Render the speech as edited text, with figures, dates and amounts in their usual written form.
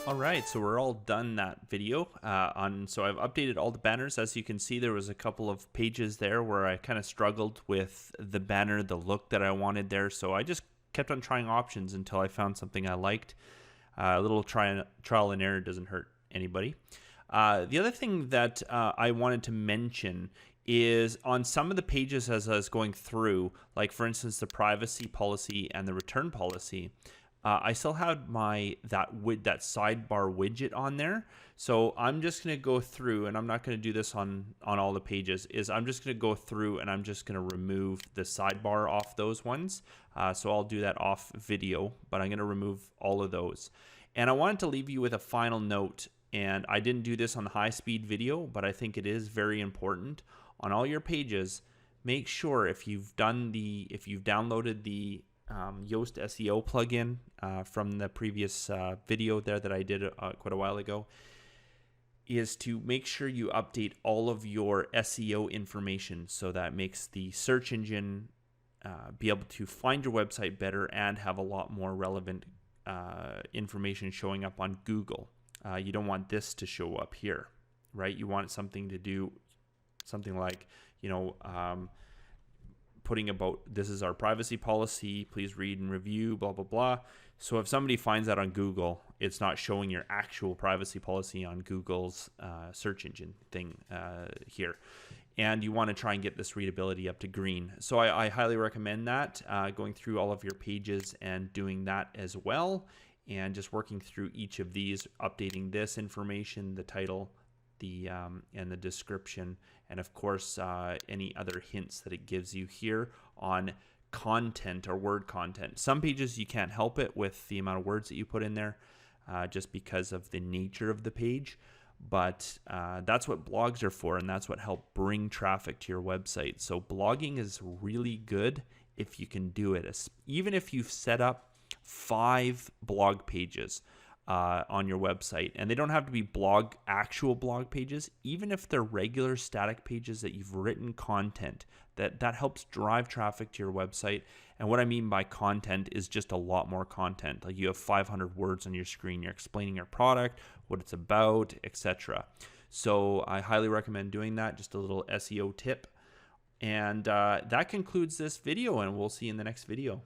All right, so we're all done that video. So I've updated all the banners. As you can see, there was a couple of pages there where I kind of struggled with the banner, the look that I wanted there. So I just kept on trying options until I found something I liked. A little trial and error doesn't hurt anybody. The other thing that I wanted to mention is on some of the pages as I was going through, like for instance, the privacy policy and the return policy, I still had that sidebar widget on there. So I'm just going to go through, and I'm not going to do this on all the pages, I'm just going to go through and I'm just going to remove the sidebar off those ones. So I'll do that off video, but I'm going to remove all of those. And I wanted to leave you with a final note, and I didn't do this on the high-speed video, but I think it is very important. On all your pages, make sure if you've downloaded the Yoast SEO plugin from the previous video there that I did quite a while ago, is to make sure you update all of your SEO information so that makes the search engine be able to find your website better and have a lot more relevant information showing up on Google. You don't want this to show up here, right? You want something to do something like, putting about, this is our privacy policy, please read and review, blah, blah, blah. So if somebody finds that on Google, it's not showing your actual privacy policy on Google's search engine thing here. And you want to try and get this readability up to green. So I highly recommend that, going through all of your pages and doing that as well. And just working through each of these, updating this information, the title, and the description, and of course any other hints that it gives you here on content or word content. Some pages you can't help it with the amount of words that you put in there, just because of the nature of the page, but that's what blogs are for, and that's what help bring traffic to your website. So blogging is really good if you can do it, even if you've set up 5 blog pages on your website, and they don't have to be actual blog pages. Even if they're regular static pages that you've written content, that helps drive traffic to your website. And what I mean by content is just a lot more content. Like you have 500 words on your screen, you're explaining your product, what it's about, etc. So I highly recommend doing that. Just a little SEO tip. And that concludes this video, and we'll see you in the next video.